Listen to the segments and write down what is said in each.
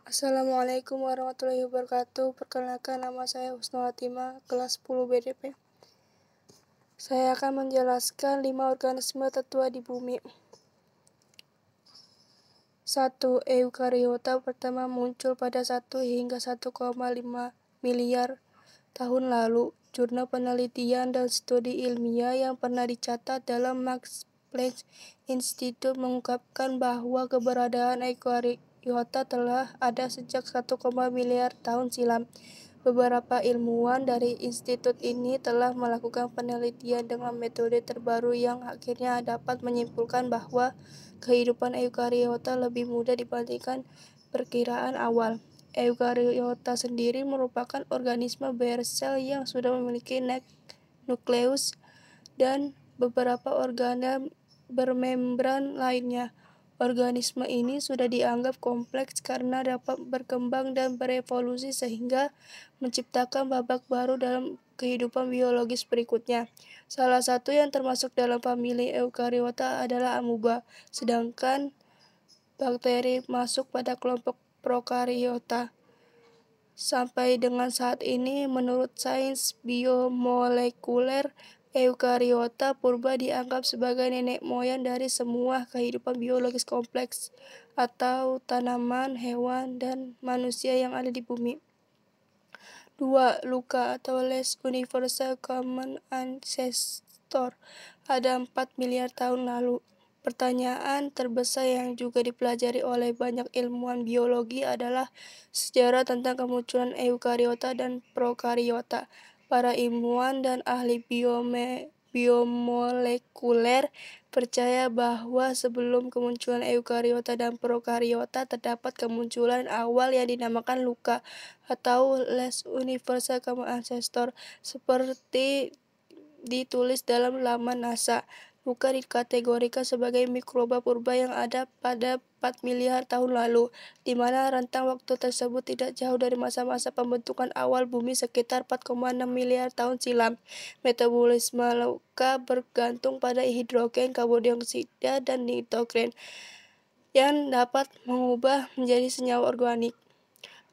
Assalamualaikum warahmatullahi wabarakatuh. Perkenalkan, nama saya Husnul Hatimah, kelas 10 BDP. Saya akan menjelaskan 5 organisme tertua di bumi. 1. Eukariota pertama muncul pada 1 hingga 1,5 miliar tahun lalu. Jurnal penelitian dan studi ilmiah yang pernah dicatat dalam Max Planck Institute mengungkapkan bahwa keberadaan eukariota telah ada sejak 1, miliar tahun silam. Beberapa ilmuwan dari institut ini telah melakukan penelitian dengan metode terbaru yang akhirnya dapat menyimpulkan bahwa kehidupan eukariota lebih mudah dibandingkan perkiraan awal. Eukariota sendiri merupakan organisme bersel yang sudah memiliki nukleus dan beberapa organel bermembran lainnya. Organisme ini sudah dianggap kompleks karena dapat berkembang dan berevolusi sehingga menciptakan babak baru dalam kehidupan biologis berikutnya. Salah satu yang termasuk dalam famili eukariota adalah amuba, sedangkan bakteri masuk pada kelompok prokariota. Sampai dengan saat ini, menurut sains biomolekuler, eukariota purba dianggap sebagai nenek moyang dari semua kehidupan biologis kompleks atau tanaman, hewan, dan manusia yang ada di bumi. 2. Luka atau less universal common ancestor ada 4 miliar tahun lalu. Pertanyaan terbesar yang juga dipelajari oleh banyak ilmuwan biologi adalah sejarah tentang kemunculan eukariota dan prokariota. Para ilmuwan dan ahli biomolekuler percaya bahwa sebelum kemunculan eukariota dan prokariota terdapat kemunculan awal yang dinamakan luka atau less universal common ancestor, seperti ditulis dalam laman NASA. Luka dikategorikan sebagai mikroba purba yang ada pada 4 miliar tahun lalu, di mana rentang waktu tersebut tidak jauh dari masa-masa pembentukan awal bumi sekitar 4,6 miliar tahun silam. Metabolisme luka bergantung pada hidrogen, karbon dioksida, dan nitrogen yang dapat mengubah menjadi senyawa organik.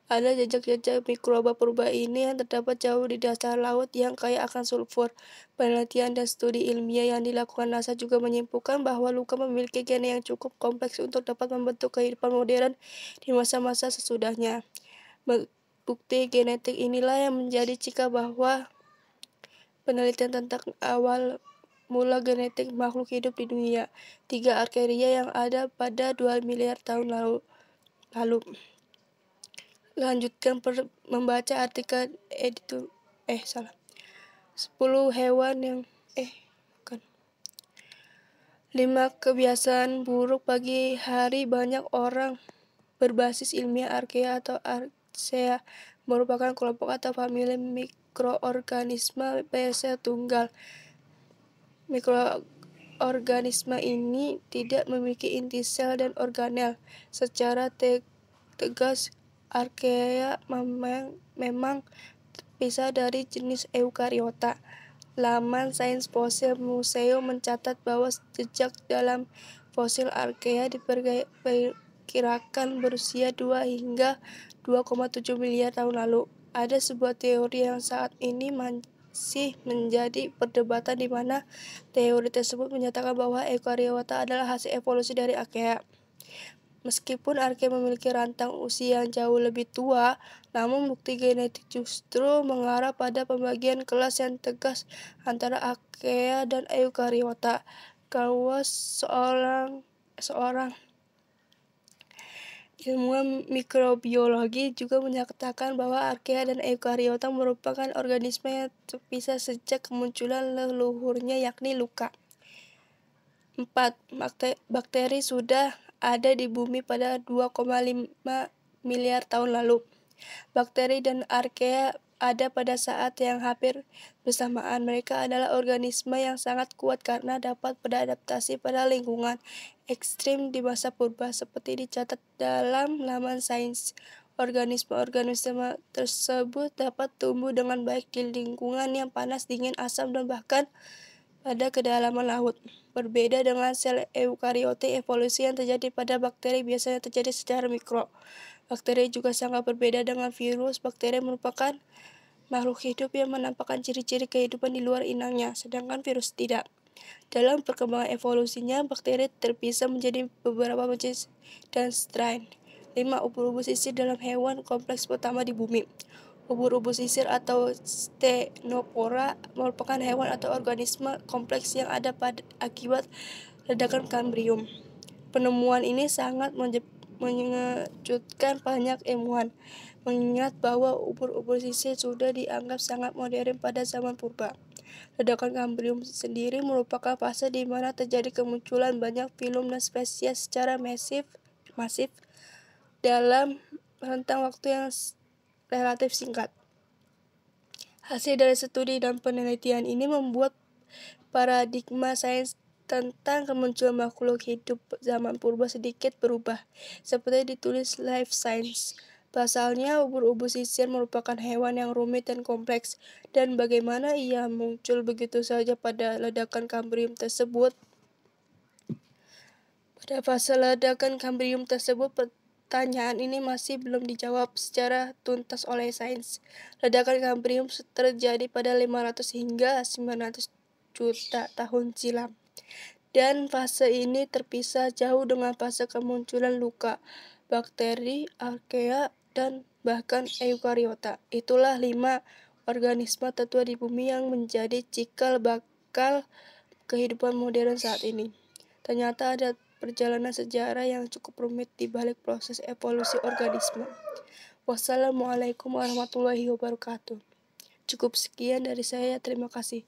Ada jejak-jejak mikroba purba ini yang terdapat jauh di dasar laut yang kaya akan sulfur. Penelitian dan studi ilmiah yang dilakukan NASA juga menyimpulkan bahwa luka memiliki gen yang cukup kompleks untuk dapat membentuk kehidupan modern di masa-masa sesudahnya. Bukti genetik inilah yang menjadi cikal bahwa penelitian tentang awal mula genetik makhluk hidup di dunia. 3. Archaea yang ada pada 2 miliar tahun lalu. Lanjutkan membaca artikel 10 hewan yang 5 kebiasaan buruk pagi hari banyak orang berbasis ilmiah. Archaea atau Archaea merupakan kelompok atau famili mikroorganisme bersel tunggal. Mikroorganisme ini tidak memiliki inti sel dan organel. Secara tegas, Archaea memang terpisah dari jenis Eukariota. Laman Sains Fosil Museum mencatat bahwa jejak dalam fosil Archaea diperkirakan berusia 2 hingga 2,7 miliar tahun lalu. Ada sebuah teori yang saat ini masih menjadi perdebatan di mana teori tersebut menyatakan bahwa Eukariota adalah hasil evolusi dari Archaea. Meskipun Archaea memiliki rentang usia yang jauh lebih tua, namun bukti genetik justru mengarah pada pembagian kelas yang tegas antara Archaea dan Eukariota. Seorang ilmuwan mikrobiologi juga menyatakan bahwa Archaea dan Eukariota merupakan organisme yang terpisah sejak kemunculan leluhurnya, yakni luka. 4. Bakteri sudah ada di bumi pada 2,5 miliar tahun lalu. Bakteri dan Archaea ada pada saat yang hampir bersamaan. Mereka adalah organisme yang sangat kuat karena dapat beradaptasi pada lingkungan ekstrim di masa purba, seperti dicatat dalam laman sains. Organisme-organisme tersebut dapat tumbuh dengan baik di lingkungan yang panas, dingin, asam, dan bahkan pada kedalaman laut. Berbeda dengan sel eukariotik, evolusi yang terjadi pada bakteri biasanya terjadi secara mikro. Bakteri juga sangat berbeda dengan virus. Bakteri merupakan makhluk hidup yang menampakkan ciri-ciri kehidupan di luar inangnya, sedangkan virus tidak. Dalam perkembangan evolusinya, bakteri terpisah menjadi beberapa jenis dan strain. 5. Ubur-ubur sisir dalam hewan kompleks pertama di bumi. Ubur-ubur sisir atau Ctenophora merupakan hewan atau organisme kompleks yang ada akibat ledakan Kambrium. Penemuan ini sangat mengejutkan banyak ilmuwan, mengingat bahwa ubur-ubur sisir sudah dianggap sangat modern pada zaman purba. Ledakan Kambrium sendiri merupakan fase di mana terjadi kemunculan banyak filum dan spesies secara masif dalam rentang waktu yang relatif singkat. Hasil dari studi dan penelitian ini membuat paradigma sains tentang kemunculan makhluk hidup zaman purba sedikit berubah, seperti ditulis Life Science. Pasalnya, ubur-ubur sisir merupakan hewan yang rumit dan kompleks, dan bagaimana ia muncul begitu saja pada ledakan Kambrium tersebut. Pada fase ledakan Kambrium tersebut, pertanyaan ini masih belum dijawab secara tuntas oleh sains. Ledakan Kambrium terjadi pada 500 hingga 900 juta tahun silam. Dan fase ini terpisah jauh dengan fase kemunculan luka, bakteri, archaea, dan bahkan eukariota. Itulah 5 organisme tertua di bumi yang menjadi cikal bakal kehidupan modern saat ini. Ternyata ada perjalanan sejarah yang cukup rumit di balik proses evolusi organisme. Wassalamualaikum warahmatullahi wabarakatuh. Cukup sekian dari saya, terima kasih.